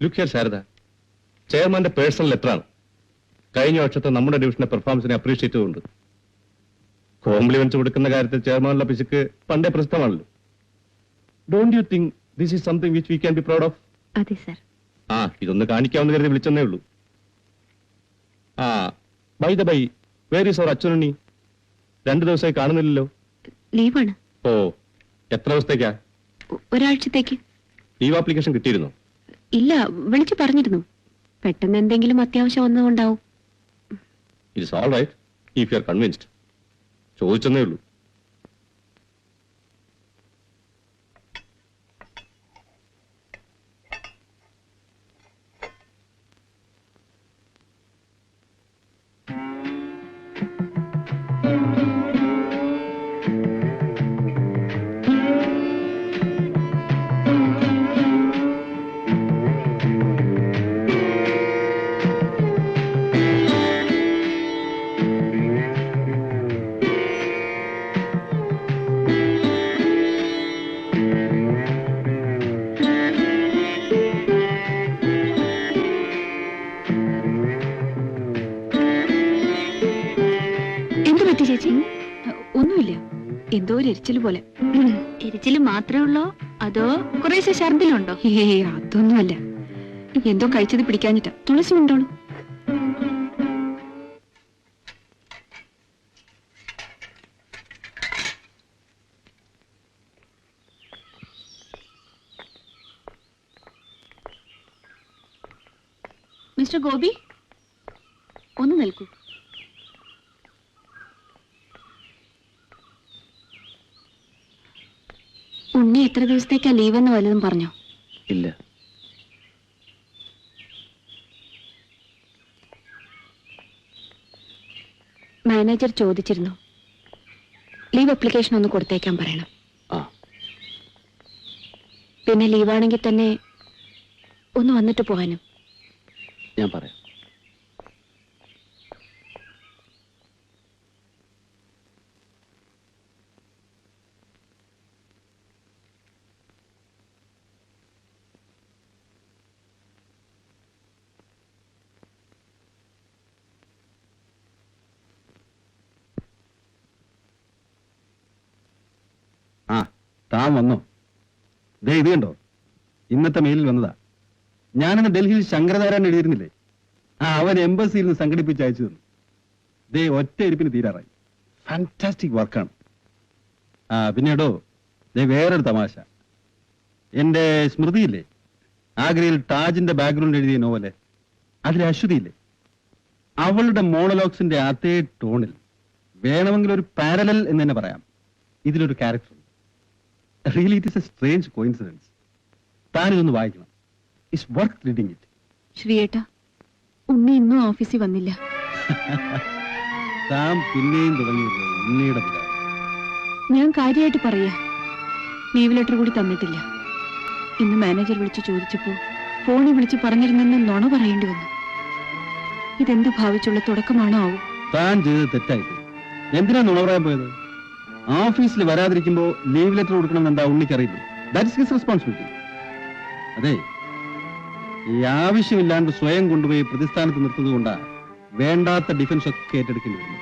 Look here Sharada, ചെയർമാന്റെ personal ലെറ്ററാണ്. കഴിഞ്ഞ വർഷത്തെ നമ്മുടെ ഡിവിഷന്റെ പെർഫോമൻസിനെ അപ്രീഷിയേറ്റ് ചെയ്തുകൊണ്ട് കോംപ്ലിമെന്റ്സ് കൊടുക്കുന്ന കാര്യത്തിൽ ചെയർമാനുള്ള പിശുക്ക് പണ്ടേ പ്രസിദ്ധമാണല്ലോ. Don't you think this is something which we can be proud of? അതെ സർ. ഇതൊന്ന് കാണിക്കാവുന്ന കരുതി വിളിച്ചെന്നേ ഉള്ളൂ. By the by, where is our Achanunni? 2 ദിവസമായി കാണുന്നില്ലല്ലോ. ലീവാണ്. ഓ, എത്ര ദിവസത്തേക്കാ? ഒരാഴ്ചത്തേക്ക്. ലീവ് ആപ്ലിക്കേഷൻ കിട്ടിയിരുന്നോ? ഇല്ല, വിളിച്ചു പറഞ്ഞിരുന്നു. പെട്ടെന്ന് എന്തെങ്കിലും അത്യാവശ്യം വന്നുകൊണ്ടാവും. It's all right if you are convinced. ചോദിച്ചെന്നേ ഉള്ളൂ. ചേച്ചി ഒന്നുമില്ല, എന്തോ ഒരു എരിച്ചില് പോലെ. എരിച്ചില് മാത്രമേ ഉള്ളോ അതോ കുറേശ്ശെ ഛർദിലുണ്ടോ? അതൊന്നുമല്ല, എന്തോ കഴിച്ചത് പിടിക്കാഞ്ഞിട്ടാ. തുളസി ഉണ്ടോളൂ. മിസ്റ്റർ ഗോപി, ഒന്ന് നിൽക്കൂ. ഉണ്ണി എത്ര ദിവസത്തേക്കാ ലീവെന്ന് വല്ലതും പറഞ്ഞോ? ഇല്ല. മാനേജർ ചോദിച്ചിരുന്നു. ലീവ് അപ്ലിക്കേഷൻ ഒന്ന് കൊടുത്തേക്കാൻ പറയണം. പിന്നെ ലീവാണെങ്കിൽ തന്നെ ഒന്ന് വന്നിട്ട് പോകാനും. ഞാൻ പറയാം. താൻ വന്നോ? ദേ ഇത് കണ്ടോ, ഇന്നത്തെ മെയിലിൽ വന്നതാ. ഞാനിന്ന് ഡൽഹിയിൽ ശങ്കരനാരായണൻ എഴുതിയിരുന്നില്ലേ, അവൻ എംബസിയിൽ നിന്ന് സംഘടിപ്പിച്ച് അയച്ചു തന്നു. ദേ ഒറ്റ ഇരിപ്പിന് തീരാറായി. ഫാന്റാസ്റ്റിക് വർക്കാണ്. പിന്നീടോ ദേ വേറൊരു തമാശ. എന്റെ സ്മൃതിയില്ലേ, ആഗ്രയിൽ താജിന്റെ ബാക്ക്ഗ്രൗണ്ട് എഴുതിയ നോവല്, അതിലെ അശ്വതിയില്ലേ, അവളുടെ മോണോലോഗ്സിന്റെ അതേ ടോണിൽ വേണമെങ്കിൽ ഒരു പാരലൽ എന്ന് തന്നെ പറയാം, ഇതിലൊരു character. Really, it is a strange coincidence. താനിതൊന്ന് വായിക്കണം. It's worth reading it. ശ്രീയേട്ടാ, ഉണ്ണി ഇന്നും ഓഫീസിൽ വന്നില്ല. താൻ പിന്നെയും തുടങ്ങിയല്ലോ ഉണ്ണിയുടെ പിതാവ്. ഞാൻ കാര്യമായിട്ട് പറയാ, ലീവ് ലെറ്റർ കൂടി തന്നിട്ടില്ല. ഇന്ന് മാനേജർ വിളിച്ചു ചോദിച്ചപ്പോ ഫോണിൽ വിളിച്ച് പറഞ്ഞിരുന്നെന്ന് നുണ പറയേണ്ടി വന്നു. ഇതെന്ത് ഭാവിച്ചുള്ള തുടക്കമാണോ ആവും? താൻ ചെയ്തത് തെറ്റായിപ്പോയി. എന്തിനാ നുണ പറയാൻ പോയത്? ഓഫീസിൽ വരാതിരിക്കുമ്പോ ലീവ് ലെറ്റർ കൊടുക്കണമെന്ന് എന്താ ഉണ്ണിക്കറിയില്ല? That is his responsibility. അതെ, ഈ ആവശ്യമില്ലാണ്ട് സ്വയം കൊണ്ടുപോയി പ്രതിസ്ഥാനത്ത് നിർത്തുന്നത് കൊണ്ടാ വേണ്ടാത്ത ഡിഫൻസ് ഒക്കെ ഏറ്റെടുക്കേണ്ടി വരുന്നു.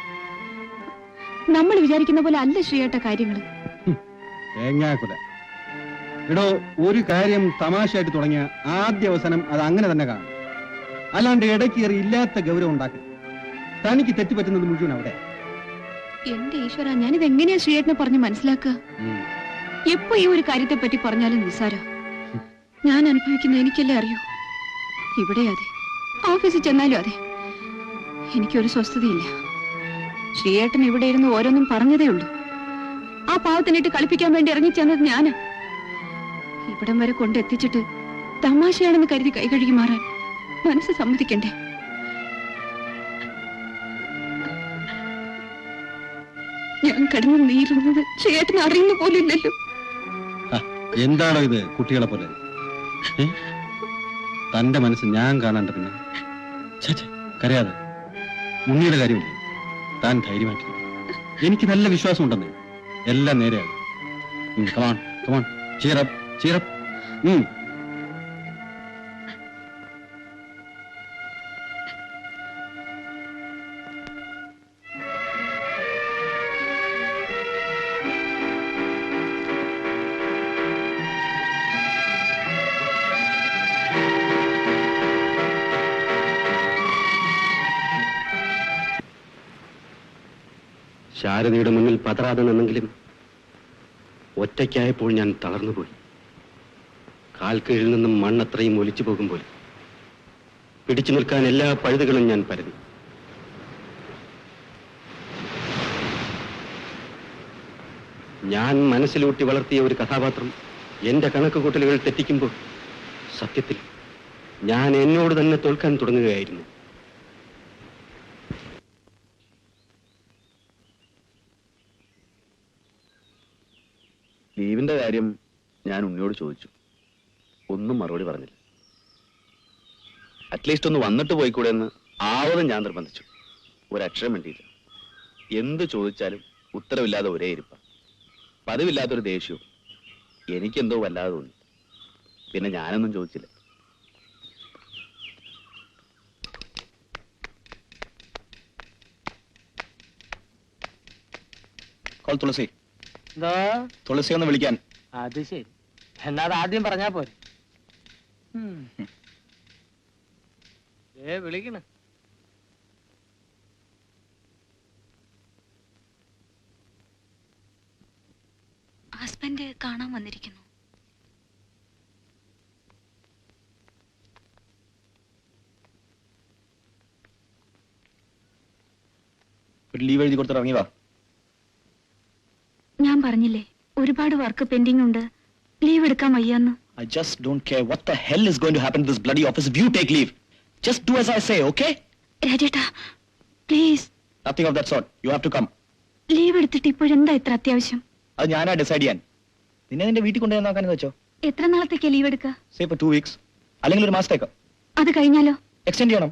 നമ്മൾ വിചാരിക്കുന്ന പോലെ അല്ല ശ്രീയേട്ട കാര്യങ്ങൾ. തേങ്ങാക്കുല. എടോ, ഒരു കാര്യം തമാശയായിട്ട് തുടങ്ങിയ ആദ്യ അവസാനം അത് അങ്ങനെ തന്നെ കാണും. അല്ലാണ്ട് ഇടയ്ക്കേറി ഇല്ലാത്ത ഗൗരവം ഉണ്ടാക്കും. തനിക്ക് തെറ്റുപറ്റുന്നത് മുഴുവൻ അവിടെ. എന്റെ ഈശ്വര, ഞാനിത് എങ്ങനെയാ ശ്രീയേട്ടനെ പറഞ്ഞ് മനസ്സിലാക്കുക? എപ്പോ ഈ ഒരു കാര്യത്തെ പറ്റി പറഞ്ഞാലും നിസാര. ഞാൻ അനുഭവിക്കുന്ന എനിക്കല്ലേ അറിയൂ. ഇവിടെ അതെ, ഓഫീസിൽ ചെന്നാലും അതെ, എനിക്കൊരു സ്വസ്ഥതയില്ല. ശ്രീയേട്ടൻ ഇവിടെ ഇരുന്ന് ഓരോന്നും പറഞ്ഞതേ ഉള്ളൂ. ആ പാവത്തിനിട്ട് കളിപ്പിക്കാൻ വേണ്ടി ഇറങ്ങിച്ചെന്നത് ഞാന്. ഇവിടം വരെ കൊണ്ടെത്തിച്ചിട്ട് തമാശയാണെന്ന് കരുതി കൈകഴുകി മാറാൻ മനസ്സ് സമ്മതിക്കണ്ടേ? ഞാൻ കിടന്ന് നീറുന്നത് ചേട്ടൻ അറിയുന്ന പോലില്ലല്ലോ. എന്താണോ ഇത് കുട്ടികളെ പോലെ? തന്റെ മനസ്സ് ഞാൻ കാണാണ്ട് പിന്നെ കരയാതെ. ഉണ്ണിയുടെ കാര്യമില്ലേ, താൻ ധൈര്യമായിട്ട്. എനിക്ക് നല്ല വിശ്വാസം ഉണ്ടെന്നേ, എല്ലാം നേരെയാകും. Come on come on, cheer up, cheer up. ശാരദയുടെ മുന്നിൽ പതറാതെ നിന്നെങ്കിലും ഒറ്റയ്ക്കായപ്പോൾ ഞാൻ തളർന്നുപോയി. കാൽക്കീഴിൽ നിന്നും മണ്ണത്രയും ഒലിച്ചു പോകുമ്പോൾ പിടിച്ചു നിൽക്കാൻ എല്ലാ പഴുതുകളും ഞാൻ പരതി. ഞാൻ മനസ്സിലൂട്ടി വളർത്തിയ ഒരു കഥാപാത്രം എന്റെ കണക്കുകൂട്ടലുകൾ തെറ്റിക്കുമ്പോൾ സത്യത്തിൽ ഞാൻ എന്നോട് തന്നെ തോൽക്കാൻ തുടങ്ങുകയായിരുന്നു. ലീവിന്റെ കാര്യം ഞാൻ ഉണ്ണിയോട് ചോദിച്ചു. ഒന്നും മറുപടി പറഞ്ഞില്ല. അറ്റ്ലീസ്റ്റ് ഒന്ന് വന്നിട്ട് പോയിക്കൂടെ എന്ന് ആവതും ഞാൻ നിർബന്ധിച്ചു. ഒരക്ഷരം വേണ്ടിയില്ല. എന്ത് ചോദിച്ചാലും ഉത്തരവില്ലാതെ ഒരേ ഇരിപ്പ, പതിവില്ലാത്തൊരു ദേഷ്യവും. എനിക്കെന്തോ വല്ലാതെ തോന്നി. പിന്നെ ഞാനൊന്നും ചോദിച്ചില്ല. തുളസി, തുളസി ഒന്ന് വിളിക്കാൻ. അത് ശരി, എന്നാ അത് ആദ്യം പറഞ്ഞാ പോരെ. വിളിക്കണ. ഹസ്ബൻഡ് കാണാൻ വന്നിരിക്കുന്നു. ഒരു ലീവ് എഴുതി കൊടുത്തിട്ട് ഇറങ്ങി വാ. ഞാൻ പറഞ്ഞില്ലേ ഒരുപാട് വർക്ക് പെൻഡിംഗ് ഉണ്ട്, ലീവ് എടുക്കാൻ വയ്യാന്ന്. I just don't care what the hell is going to happen to this bloody office if you take leave. Just do as I say, okay? രാജേട്ടാ please. Nothing of that sort. You have to come. Leave എടുത്തിട്ട് ഇപ്പോഴെന്താ ഇത്ര അത്യാവശ്യം? അത് ഞാനാ decide ചെയ്യാൻ. നിന്നെ നിന്റെ വീട്ടിൽ കൊണ്ടുപോയി നോക്കാനെന്ന് വെച്ചോ. എത്ര നാളത്തേക്കാ ലീവ് എടുക്കുക? Say for 2 weeks. അല്ലെങ്കിൽ ഒരു മാസത്തേക്ക്. അത് കഴിഞ്ഞാലോ? എക്സ്റ്റെൻഡ് ചെയ്യണം.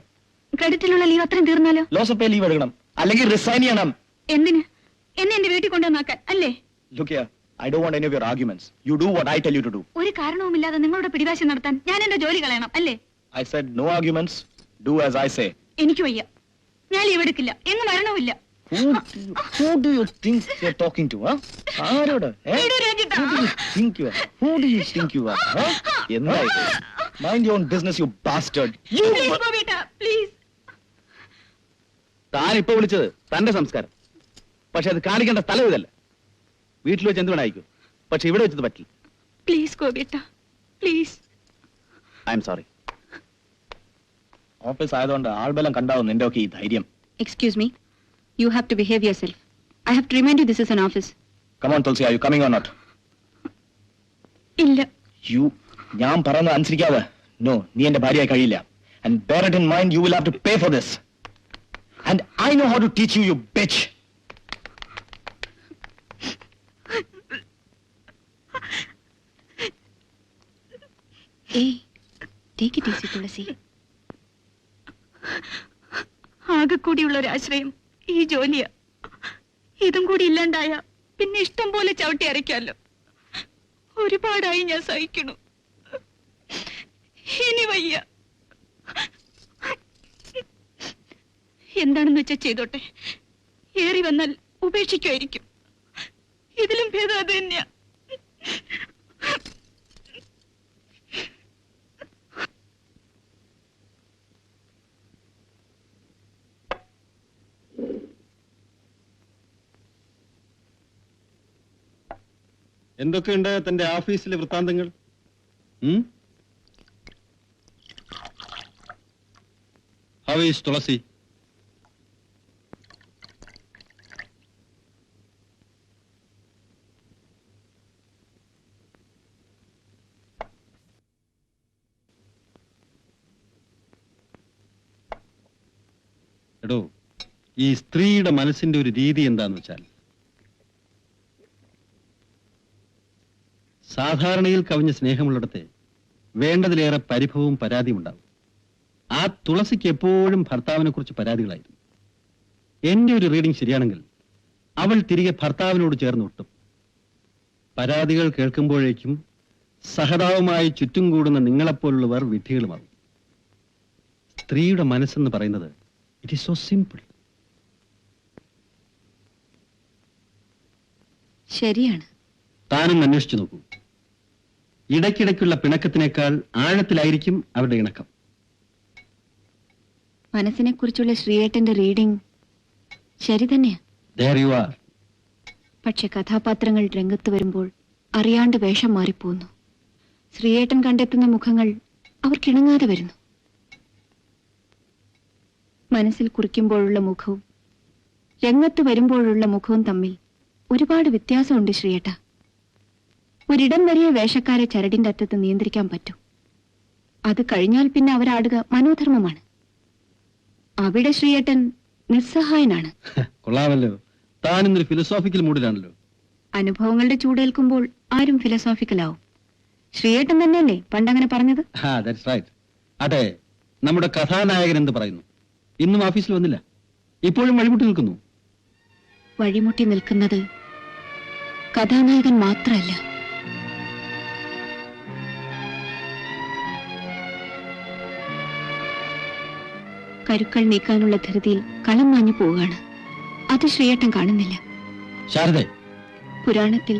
ക്രെഡിറ്റിലുള്ള ലീവ് അത്രയും തീർന്നാലോ? ലോസ് ഓഫ് പേ ലീവ് എടുക്കണം. അല്ലെങ്കിൽ റിസൈൻ ചെയ്യണം. എന്തിന്? എന്നെ എന്റെ വീട്ടിൽ കൊണ്ടുവന്നാക്കാൻ അല്ലേ? Look here, I don't want any of your arguments. You do what I tell you to do. ഒരു കാരണവുമില്ലാതെ നിങ്ങളുടെ പിടിവാശി നടത്താൻ ഞാൻ എന്റെ ജോലി കളയണം അല്ലേ? I said no arguments. Do as I say. എനിക്ക് വയ്യ, ഞാൻ ലീവ് എടുക്കില്ല, എങ്ങും വരണമില്ല. Who do you think you're talking to, huh? ആരോട്? വിടൂ രാജേട്ടാ. Who do you think you are? Who do you think you are, huh? എന്താ ഇത്? Mind your own business, you bastard. Please, ബോബേട്ടാ, please. താൻ ഇപ്പൊ വിളിച്ചത് തന്റെ സംസ്കാരം. പക്ഷെ അത് കാണിക്കേണ്ട സ്ഥലം ഇതല്ല. വീട്ടിൽ വെച്ച് എന്ത് വേണമായിരിക്കും, പക്ഷെ ഇവിടെ വെച്ചത് പറ്റില്ല. പ്ലീസ് ഗോപിയേട്ടാ, please. I am sorry. Office ആയതുകൊണ്ട് ആൾബലം കണ്ടാവും നിന്റെ ഒക്കെ ഈ ധൈര്യം. Excuse me, you have to behave yourself. I have to remind you this is an office. Come on Tulsi, are you coming or not? ഇല്ല. ഞാൻ പറയുന്നത് അനുസരിക്കാതെ നോ, നീ എന്റെ ഭാര്യയായി കഴിയില്ല. And bear it in mind, you will have to pay for this. And I know how to teach you, you bitch. Hey, take it easy, തുളസി. ആകെ കൂടിയുള്ള ഒരു ആശ്രയം ഈ ജോലിയാ. ഇതും കൂടി ഇല്ലാണ്ടായ പിന്നെ ഇഷ്ടം പോലെ ചവിട്ടി അരയ്ക്കാമല്ലോ. ഒരുപാടായി ഞാൻ സഹിക്കണു, ഇനി വയ്യ. എന്താണെന്ന് വെച്ചാ ചെയ്തോട്ടെ, ഏറി വന്നാൽ ഉപേക്ഷിക്കുമായിരിക്കും. ഇതിലും ഭേദം അത് തന്നെയാ. എന്തൊക്കെയുണ്ട് തന്റെ ഓഫീസിലെ വൃത്താന്തങ്ങൾ? How is തുളസി? എടോ, ഈ സ്ത്രീയുടെ മനസ്സിന്റെ ഒരു രീതി എന്താന്ന് വെച്ചാൽ, സാധാരണയിൽ കവിഞ്ഞ സ്നേഹമുള്ളിടത്തെ വേണ്ടതിലേറെ പരിഭവവും പരാതിയും ഉണ്ടാവും. ആ തുളസിക്ക് എപ്പോഴും ഭർത്താവിനെ കുറിച്ച് പരാതികളായിരുന്നു. എന്റെ ഒരു റീഡിംഗ് ശരിയാണെങ്കിൽ അവൾ തിരികെ ഭർത്താവിനോട് ചേർന്ന് ഒട്ടും. പരാതികൾ കേൾക്കുമ്പോഴേക്കും സഹതാവുമായി ചുറ്റും കൂടുന്ന നിങ്ങളെപ്പോലുള്ളവർ വിഡ്ഢികളുമാകും. സ്ത്രീയുടെ മനസ്സെന്ന് പറയുന്നത് ഇറ്റ് ഈസ് സോ സിമ്പിൾ. ശരിയാണ്. താനും അന്വേഷിച്ചു നോക്കൂ. ഇടയ്ക്കിടയ്ക്കുള്ള പിണക്കത്തിനേക്കാൾ ആഴത്തിലായിരിക്കും അവരുടെ ഇണക്കം. മനസ്സിനെ കുറിച്ചുള്ള ശ്രീയേട്ടന്റെ റീഡിംഗ് ശരി തന്നെയാ. There you are. പക്ഷെ കഥാപാത്രങ്ങൾ രംഗത്ത് വരുമ്പോൾ അറിയാണ്ട് വേഷം മാറിപ്പോന്നു. ശ്രീയേട്ടൻ കണ്ടെത്തുന്ന മുഖങ്ങൾ അവർക്കിണങ്ങാതെ വരുന്നു. മനസ്സിൽ കുറിക്കുമ്പോഴുള്ള മുഖവും രംഗത്ത് വരുമ്പോഴുള്ള മുഖവും തമ്മിൽ ഒരുപാട് വ്യത്യാസമുണ്ട് ശ്രീയേട്ട. ഒരിടം വരെയേ വേഷക്കാരെ ചരടിന്റെ അറ്റത്ത് നിയന്ത്രിക്കാൻ പറ്റൂ. അത് കഴിഞ്ഞാൽ പിന്നെ അവരാടുക മനോധർമ്മമാണ്. അവിടെ ശ്രീയേട്ടൻ നിസ്സഹായനാണ്. കൊള്ളാമല്ലോ, താനിന്നൊരു ഫിലോസോഫിക്കൽ മൂഡിലാണല്ലോ. അനുഭവങ്ങളുടെ ചൂടേൽക്കുമ്പോൾ ആരും ഫിലോസോഫിക്കലാവും. ശ്രീയേട്ടൻ തന്നെയല്ലേ പണ്ടങ്ങനെ പറഞ്ഞത്? അതെ, നമ്മുടെ കഥാനായകൻ എന്ത് പറയുന്നു? ഇന്നും ഓഫീസിൽ വന്നില്ല, ഇപ്പോഴും വഴിമുട്ടി നിൽക്കുന്നു. വഴിമുട്ടി നിൽക്കുന്നത് കഥാനായകൻ മാത്രമല്ല, കരുക്കൾ നീക്കാനുള്ള ധൃതിയിൽ കളം മാഞ്ഞു പോവുകയാണ്. അത് ശ്രീയേട്ടൻ കാണുന്നില്ല. ശാരദ, പുരാണത്തിൽ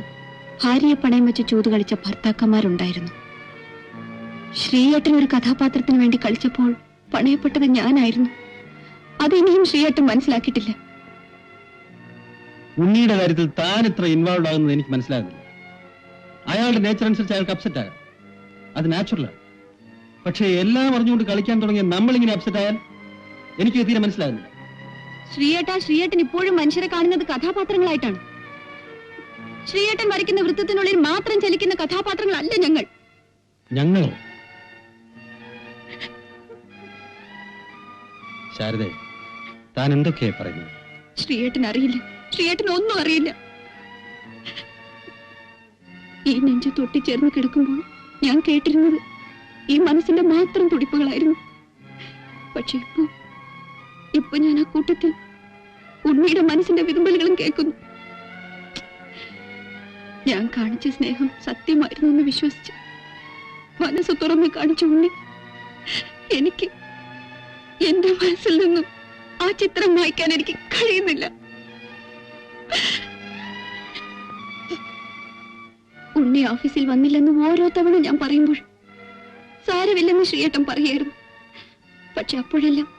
ഭാര്യയെ പണയം വെച്ച് ചൂത് കളിച്ച ഭർത്താക്കന്മാരുണ്ടായിരുന്നു. ശ്രീയേട്ടൻ ഒരു കഥാപാത്രത്തിന് വേണ്ടി കളിച്ചപ്പോൾ പണയപ്പെട്ടത് ഞാനായിരുന്നു. അതിനിയും ശ്രീയേട്ടൻ മനസ്സിലാക്കിയിട്ടില്ല. ഉണ്ണിയുടെ കാര്യത്തിൽ താൻ ഇത്ര ഇൻവോൾവ് ആകുന്നത് എനിക്ക് മനസ്സിലാകുന്നില്ല. അയാളുടെ നേച്ചർ അനുസരിച്ച് അയാൾക്ക് അപ്സെറ്റ് ആകാം, അത് നാച്ചുറലാണ്. പക്ഷേ എല്ലാം അറിഞ്ഞുകൊണ്ട് കളിക്കാൻ തുടങ്ങിയ നമ്മളിങ്ങനെ അപ്സെറ്റ് ആയാൽ എനിക്ക് തീരെ മനസ്സിലാകുന്നില്ല. ശ്രീയേട്ടൻ ഇപ്പോഴും മനുഷ്യരെ കാണുന്നത് കഥാപാത്രങ്ങളായിട്ടാണ്. ശ്രീയേട്ടൻ വരയ്ക്കുന്ന വൃത്തത്തിനുള്ളിൽ മാത്രം ചലിക്കുന്ന കഥാപാത്രങ്ങളല്ല ഞങ്ങൾ. ഞങ്ങളോ? ശാരദേ, താൻ എന്തൊക്കെയാ പറയുന്നത്? ശ്രീയേട്ടൻ അറിയില്ല, ശ്രീയേട്ടൻ ഒന്നും അറിയില്ല. ഈ നെഞ്ചു തൊട്ടിച്ചേർന്ന് കിടക്കുമ്പോൾ ഞാൻ കേട്ടിരുന്നത് ഈ മനസ്സിന്റെ മാത്രം തുടിപ്പുകളായിരുന്നു. പക്ഷെ ഇപ്പൊ ഞാൻ ആ കൂട്ടത്തിൽ ഉണ്ണിയുടെ മനസ്സിന്റെ വിതുമ്പലുകളും കേൾക്കുന്നു. ഞാൻ കാണിച്ച സ്നേഹം സത്യമായിരുന്നു എന്ന് വിശ്വസിച്ച് മനസ്സ് തുറന്ന് കാണിച്ച ഉണ്ണി എനിക്ക് എന്റെ മനസ്സിൽ നിന്നും ആ ചിത്രം വായിക്കാൻ എനിക്ക് കഴിയുന്നില്ല. ഉണ്ണി ഓഫീസിൽ വന്നില്ലെന്ന് ഓരോ തവണ ഞാൻ പറയുമ്പോൾ സാരമില്ലെന്ന് ശ്രീയേട്ടൻ പറയായിരുന്നു. പക്ഷെ അപ്പോഴെല്ലാം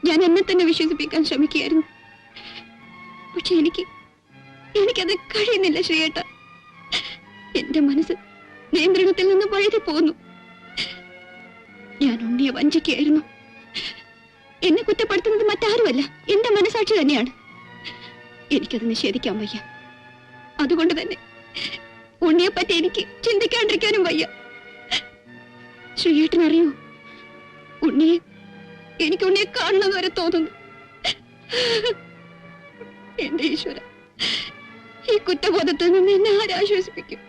ഞാൻ എന്നെ തന്നെ വിശ്വസിപ്പിക്കാൻ ശ്രമിക്കുകയായിരുന്നു. പക്ഷെ എനിക്കത് കഴിയുന്നില്ല ശ്രീയേട്ട. എന്റെ മനസ്സ് നിയന്ത്രണത്തിൽ നിന്ന് വഴുതി പോന്നു. ഞാൻ ഉണ്ണിയെ വഞ്ചിക്കുകയായിരുന്നു. എന്നെ കുറ്റപ്പെടുത്തുന്നത് മറ്റാരുമല്ല, എന്റെ മനസാക്ഷി തന്നെയാണ്. എനിക്കത് നിഷേധിക്കാൻ വയ്യ. അതുകൊണ്ട് തന്നെ ഉണ്ണിയെ പറ്റി എനിക്ക് ചിന്തിക്കാണ്ടിരിക്കാനും വയ്യ. ശ്രീയേട്ടനറിയോ, എനിക്ക് ഉണ്ണിയെ കാണുന്നത് വരെ തോന്നുന്നു. എന്റെ ഈശ്വര, ഈ കുറ്റബോധത്തിൽ നിന്ന് എന്നെ ആരാശ്വസിപ്പിക്കും?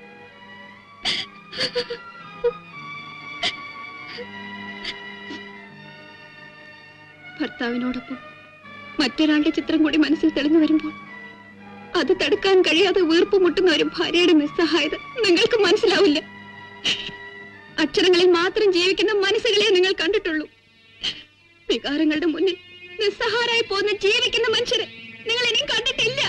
ഭർത്താവിനോടൊപ്പം മറ്റൊരാളുടെ ചിത്രം കൂടി മനസ്സിൽ തെളിഞ്ഞു വരുമ്പോൾ അത് തടുക്കാൻ കഴിയാതെ വീർപ്പ് മുട്ടുന്ന ഒരു ഭാര്യയുടെ നിസ്സഹായത നിങ്ങൾക്ക് മനസ്സിലാവില്ല. അക്ഷരങ്ങളിൽ മാത്രം ജീവിക്കുന്ന മനസ്സുകളെ നിങ്ങൾ കണ്ടിട്ടുള്ളൂ. വികാരങ്ങളുടെ മുന്നിൽ നിസ്സഹാരായി പോകുന്ന ജീവിക്കുന്ന മനുഷ്യരെ നിങ്ങൾ ഇനിയും കണ്ടിട്ടില്ല.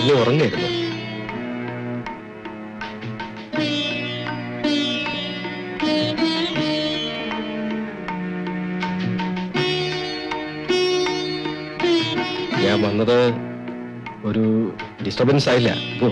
ഇനി ഉറങ്ങായിരുന്നു. ഞാൻ വന്നത് ഒരു ഡിസ്റ്റർബൻസ് ആയില്ല. പോ.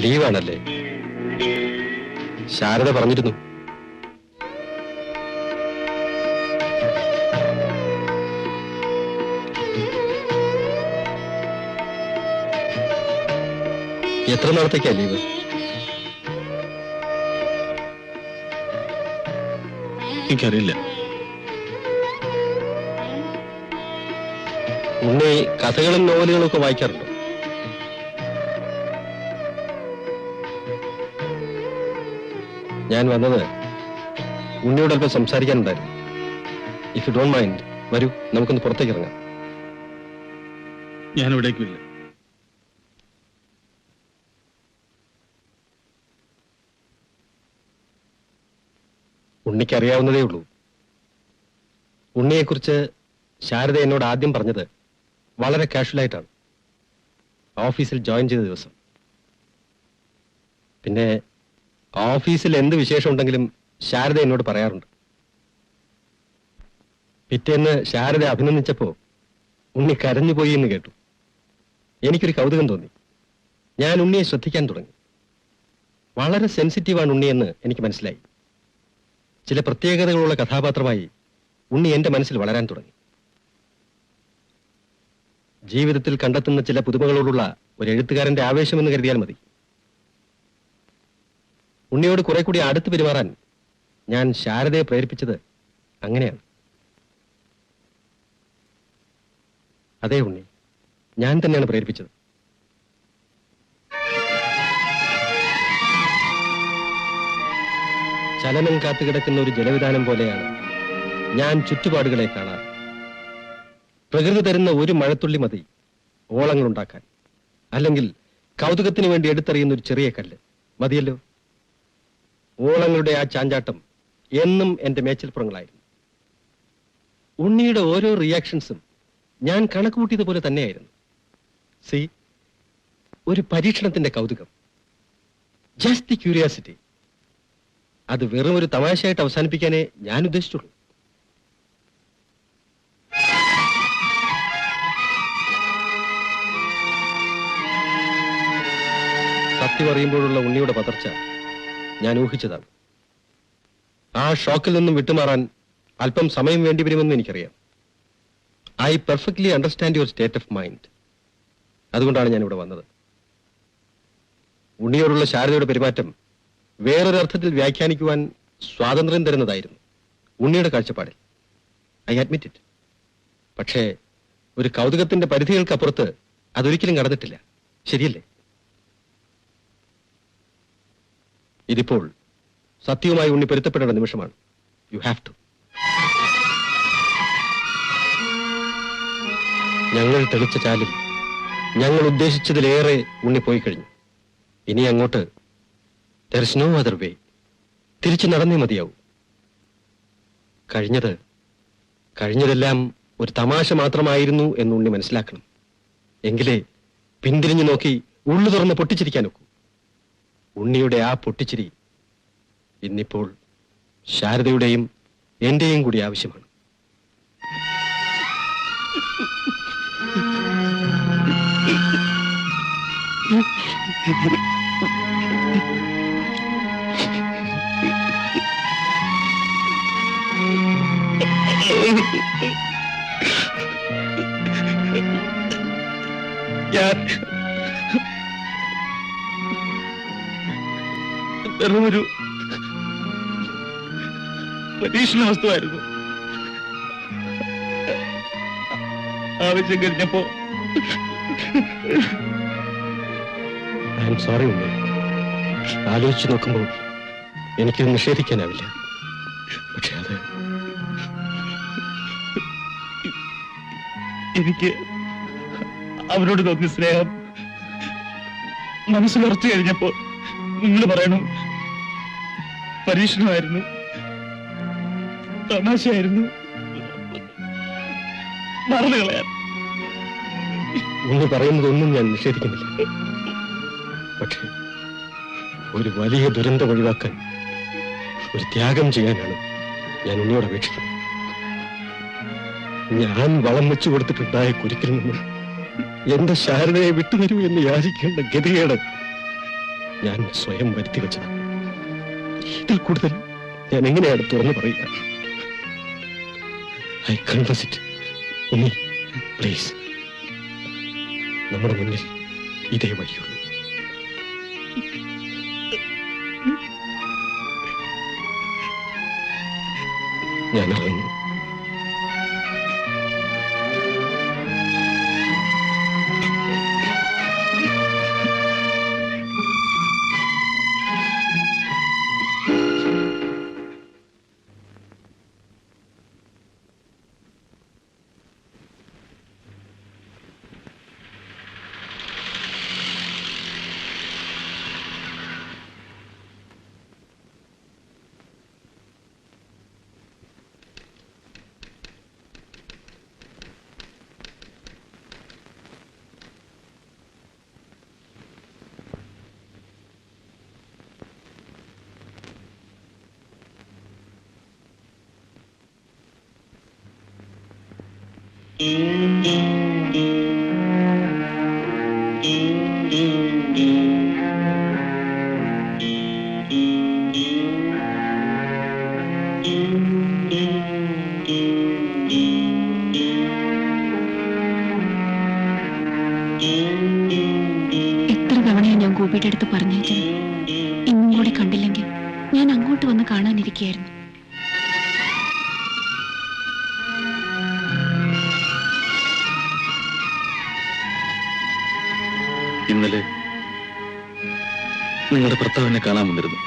ലീവാണല്ലേ? ശാരദ പറഞ്ഞിരുന്നു. എത്ര നാളത്തേക്കാ ലീവ്? എനിക്കറിയില്ല. ഉണ്ണി കഥകളും നോവലുകളും ഒക്കെ വായിക്കാറുണ്ടോ? ഞാൻ വന്നത് ഉണ്ണിയോട് അല്പം സംസാരിക്കാനുണ്ടായിരുന്നു. ഇഫ് യു ഡോണ്ട് മൈൻഡ്, വരൂ, നമുക്കൊന്ന് പുറത്തേക്ക് ഇറങ്ങാം. ഞാൻ ഇവിടേക്കില്ല. ഉണ്ണിക്ക് അറിയാവുന്നതേ ഉള്ളൂ. ഉണ്ണിയെക്കുറിച്ച് ശാരദ എന്നോട് ആദ്യം പറഞ്ഞത് വളരെ കാഷ്വലായിട്ടാണ്, ഓഫീസിൽ ജോയിൻ ചെയ്ത ദിവസം. പിന്നെ ഓഫീസിൽ എന്ത് വിശേഷം ഉണ്ടെങ്കിലും ശാരദ എന്നോട് പറയാറുണ്ട്. പിറ്റേന്ന് ശാരദ അഭിനന്ദിച്ചപ്പോ ഉണ്ണി കരഞ്ഞുപോയി എന്ന് കേട്ടു. എനിക്കൊരു കൗതുകം തോന്നി. ഞാൻ ഉണ്ണിയെ ശ്രദ്ധിക്കാൻ തുടങ്ങി. വളരെ സെൻസിറ്റീവാണ് ഉണ്ണിയെന്ന് എനിക്ക് മനസ്സിലായി. ചില പ്രത്യേകതകളുള്ള കഥാപാത്രമായി ഉണ്ണി എന്റെ മനസ്സിൽ വളരാൻ തുടങ്ങി. ജീവിതത്തിൽ കണ്ടെത്തുന്ന ചില പുതുമകളോടുള്ള ഒരു എഴുത്തുകാരന്റെ ആവേശമെന്ന് കരുതിയാൽ മതി. ഉണ്ണിയോട് കുറെ കൂടി അടുത്ത് പെരുമാറാൻ ഞാൻ ശാരദയെ പ്രേരിപ്പിച്ചത് അങ്ങനെയാണ്. അതെ ഉണ്ണി, ഞാൻ തന്നെയാണ് പ്രേരിപ്പിച്ചത്. ചലനം കാത്തുകിടക്കുന്ന ഒരു ജലവിധാനം പോലെയാണ് ഞാൻ ചുറ്റുപാടുകളെ കാണാറ്. പ്രകൃതി തരുന്ന ഒരു മഴത്തുള്ളി മതി ഓളങ്ങളുണ്ടാക്കാൻ. അല്ലെങ്കിൽ കൗതുകത്തിന് വേണ്ടി എടുത്തെറിയുന്ന ഒരു ചെറിയ കല്ല് മതിയല്ലോ. ഓളങ്ങളുടെ ആ ചാഞ്ചാട്ടം എന്നും എന്റെ മേച്ചിൽപ്പുറങ്ങളായിരുന്നു. ഉണ്ണിയുടെ ഓരോ റിയാക്ഷൻസും ഞാൻ കണക്കുകൂട്ടിയതുപോലെ തന്നെയായിരുന്നു. സി, ഒരു പരീക്ഷണത്തിന്റെ കൗതുകം, ജസ്റ്റ് ദി ക്യൂരിയോസിറ്റി. അത് വെറും ഒരു തമാശയായിട്ട് അവസാനിപ്പിക്കാനേ ഞാൻ ഉദ്ദേശിച്ചുള്ളൂ. സത്യം അറിയുമ്പോഴുള്ള ഉണ്ണിയുടെ പതർച്ച ഞാൻ ഊഹിച്ചതാണ്. ആ ഷോക്കിൽ നിന്നും വിട്ടുമാറാൻ അല്പം സമയം വേണ്ടിവരുമെന്ന് എനിക്കറിയാം. I perfectly understand your state of mind. അതുകൊണ്ടാണ് ഞാൻ ഇവിടെ വന്നത്. ഉണ്ണിയോടുള്ള ശാരദയുടെ പെരുമാറ്റം വേറൊരർത്ഥത്തിൽ വ്യാഖ്യാനിക്കുവാൻ സ്വാതന്ത്ര്യം തരുന്നതായിരുന്നു ഉണ്ണിയുടെ കാഴ്ചപ്പാടിൽ. I admit it. പക്ഷേ ഒരു കൗതുകത്തിന്റെ പരിധികൾക്കപ്പുറത്ത് അതൊരിക്കലും കടന്നിട്ടില്ല. ശരിയല്ലേ? ഇതിപ്പോൾ സത്യവുമായി ഉണ്ണി പൊരുത്തപ്പെടേണ്ട നിമിഷമാണ്. You have to. ഞങ്ങൾ തെളിച്ച ചാലിൽ ഞങ്ങൾ ഉദ്ദേശിച്ചതിലേറെ ഉണ്ണി പോയി കഴിഞ്ഞു. ഇനി അങ്ങോട്ട് there is no other way. തിരിച്ചു നടന്നേ മതിയാവൂ. കഴിഞ്ഞതെല്ലാം ഒരു തമാശ മാത്രമായിരുന്നു എന്ന് ഉണ്ണി മനസ്സിലാക്കണം. എങ്കിലേ പിന്തിരിഞ്ഞു നോക്കി ഉള്ളു തുറന്ന് പൊട്ടിച്ചിരിക്കാൻ ഒക്കൂ. ഉണ്ണിയുടെ ആ പൊട്ടിച്ചിരി ഇന്നിപ്പോൾ ശാരദയുടെയും എന്റെയും കൂടി ആവശ്യമാണ്. വെറുമൊരു പരീക്ഷണ വസ്തുവായിരുന്നു. ആവശ്യം കഴിഞ്ഞപ്പോ ഐ എം സോറി ഉണ്ണി. ആലോചിച്ചു നോക്കുമ്പോൾ എനിക്കത് നിഷേധിക്കാനാവില്ല. പക്ഷെ അത് എനിക്ക് അവരോട് തോന്നിയ സ്നേഹം മനസ്സിലുറച്ചു കഴിഞ്ഞപ്പോ നിങ്ങൾ പറയണം പരീക്ഷണമായിരുന്നു, തമാശയായിരുന്നു, മറന്നു കളയാൻ. ഉണ്ണി പറയുന്നതൊന്നും ഞാൻ നിഷേധിക്കുന്നില്ല. പക്ഷേ ഒരു വലിയ ദുരന്തം ഒഴിവാക്കാൻ ഒരു ത്യാഗം ചെയ്യാനാണ് ഞാൻ ഉണ്ണിയോട് അപേക്ഷിക്കുന്നത്. ഞാൻ വളം വെച്ചു കൊടുത്തിട്ടുണ്ടായ കുരുക്കിൽ നിന്ന് എന്റെ ശാരദയെ വിട്ടുതരൂ എന്ന് യാചിക്കേണ്ട ഗതികേട് ഞാൻ സ്വയം വരുത്തി വെച്ചതാണ്. ഇതിൽ കൂടുതൽ ഞാൻ എങ്ങനെയാണ് തുറന്നു പറയുക? I confess it. Unni, please, നമ്മുടെ മുന്നിൽ ഇതേ വഴിയുള്ളൂ. ഞാൻ ഇറങ്ങുന്നു. എത്ര തവണയാ ഞാൻ ഗോപിയുടെ അടുത്ത് പറഞ്ഞയച്ചത്, ഇന്നും കൂടി കണ്ടില്ലെങ്കിൽ ഞാൻ അങ്ങോട്ട് വന്ന് കാണാനിരിക്കുകയായിരുന്നു. ഇന്നലെ നിങ്ങളുടെ ഭർത്താവിനെ കാണാൻ വന്നിരുന്നു.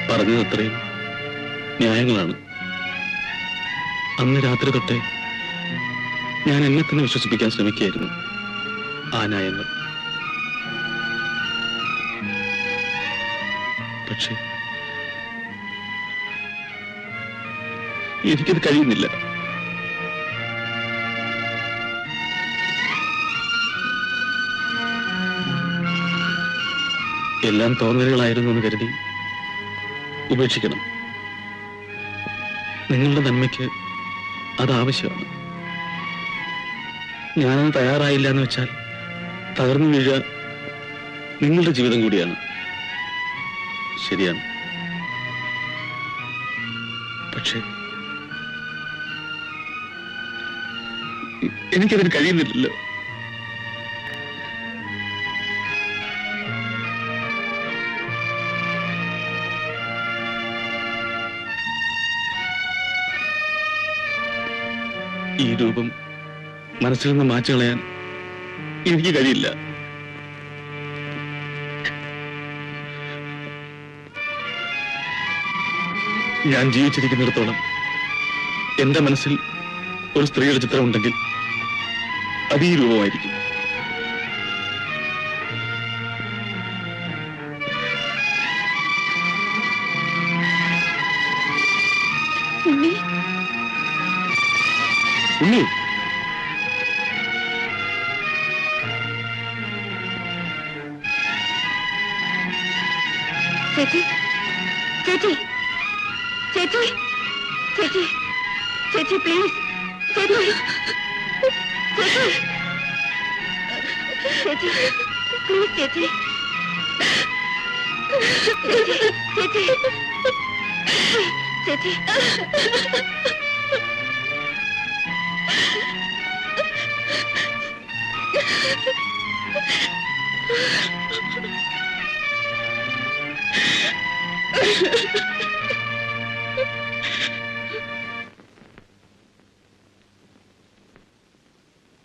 പറഞ്ഞത് അത്രയും ന്യായങ്ങളാണ്. അന്ന് രാത്രി തൊട്ടേ ഞാൻ എന്നെ തന്നെ വിശ്വസിപ്പിക്കാൻ ശ്രമിക്കുകയായിരുന്നു ആ ന്യായങ്ങൾ. പക്ഷേ എനിക്കത് കഴിയുന്നില്ല. എല്ലാം തോന്നലുകളായിരുന്നു എന്ന് കരുതി ഉപേക്ഷിക്കണം. നിങ്ങളുടെ നന്മയ്ക്ക് അത് ആവശ്യമാണ്. ഞാനത് തയ്യാറായില്ല എന്ന് വെച്ചാൽ തകർന്നു വീഴുക നിങ്ങളുടെ ജീവിതം കൂടിയാണ്. ശരിയാണ്. പക്ഷേ എനിക്കതിന് കഴിയുന്നില്ലല്ലോ. ഈ രൂപം മനസ്സിൽ നിന്ന് മാറ്റി കളയാൻ എനിക്ക് കഴിയില്ല. ഞാൻ ജീവിച്ചിരിക്കുന്നിടത്തോളം എന്റെ മനസ്സിൽ ഒരു സ്ത്രീയുടെ ചിത്രമുണ്ടെങ്കിൽ അത് ഈ രൂപമായിരിക്കും. ഉണ്ണി, ഉണ്ണി, ചേച്ചി, ചേച്ചി, ചേച്ചി, ചേച്ചി, ചേച്ചി, പ്ലീസ്, ചേച്ചി, ചേച്ചി, ചേച്ചി, പ്ലീസ്, ചേച്ചി, ചേച്ചി, ചേച്ചി, ചേച്ചി.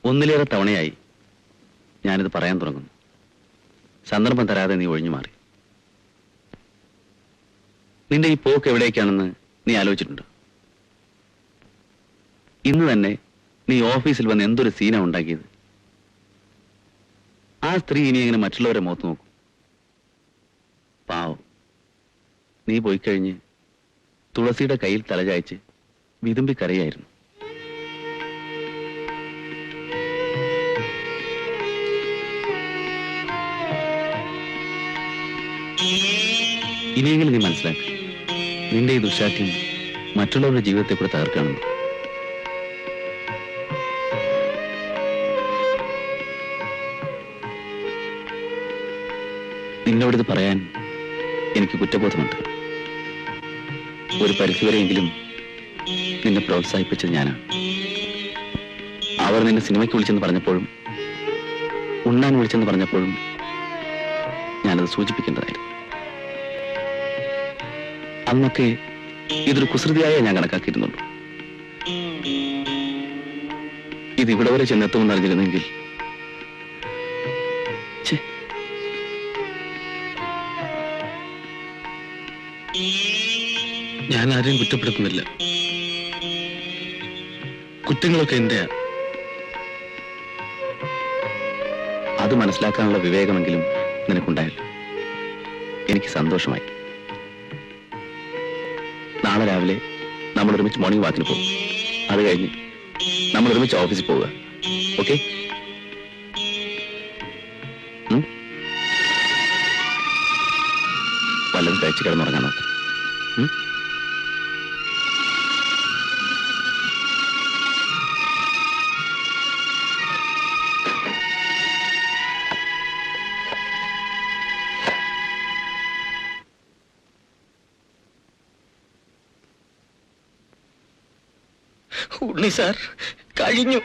ഒന്നിലേറെ തവണയായി ഞാനിത് പറയാൻ തുടങ്ങുന്നു. സന്ദർഭം തരാതെ നീ ഒഴിഞ്ഞു മാറി. നിന്റെ ഈ പോക്ക് എവിടേക്കാണെന്ന് നീ ആലോചിച്ചിട്ടുണ്ടോ? ഇന്ന് തന്നെ നീ ഓഫീസിൽ വന്ന് എന്തൊരു സീനാ ഉണ്ടാക്കിയത്. ആ സ്ത്രീ ഇനി എങ്ങനെ മറ്റുള്ളവരെ മുഖത്ത് നോക്കും? പാവം, നീ പോയി കഴിഞ്ഞ് തുളസിയുടെ കയ്യിൽ തലചായ്ച്ച് വിതുമ്പി കരയായിരുന്നു. ഇനിയെങ്കിലും നീ മനസ്സിലാക്കുക, നിന്റെ ഈ ദുശാഠ്യം മറ്റുള്ളവരുടെ ജീവിതത്തെ കൂടെ തകർക്കാണെന്ന്. നിന്നോടിത് പറയാൻ എനിക്ക് കുറ്റബോധമുണ്ട്. ഒരു പരിധിവരെയെങ്കിലും നിന്നെ പ്രോത്സാഹിപ്പിച്ചത് ഞാനാണ്. അവർ നിന്നെ സിനിമയ്ക്ക് വിളിച്ചെന്ന് പറഞ്ഞപ്പോഴും ഉണ്ണാൻ വിളിച്ചെന്ന് പറഞ്ഞപ്പോഴും ഞാനത് സൂചിപ്പിക്കേണ്ടതായിരുന്നു. അന്നൊക്കെ ഇതൊരു കുസൃതിയായ ഞാൻ കണക്കാക്കിയിരുന്നുള്ളൂ. ഇത് ഇവിടെ വരെ ചെന്നെത്തുമെന്ന് അറിഞ്ഞിരുന്നെങ്കിൽ ഛെ, ഞാൻ ആരെയും കുറ്റപ്പെടുത്തുന്നില്ല. കുറ്റങ്ങളൊക്കെ എന്റെയാ. അത് മനസ്സിലാക്കാനുള്ള വിവേകമെങ്കിലും നിനക്കുണ്ടായല്ലോ. എനിക്ക് സന്തോഷമായി. നാളെ രാവിലെ നമ്മൾ ഒരുമിച്ച് മോർണിംഗ് വാക്കിന് പോകും. അത് കഴിഞ്ഞ് നമ്മൾ ഒരുമിച്ച് ഓഫീസിൽ പോവുക. ഓക്കെ? വല്ലതും കഴിച്ച് കിടന്നുറങ്ങാൻ നോക്ക്. ഉണ്ണി സാർ കഴിഞ്ഞു.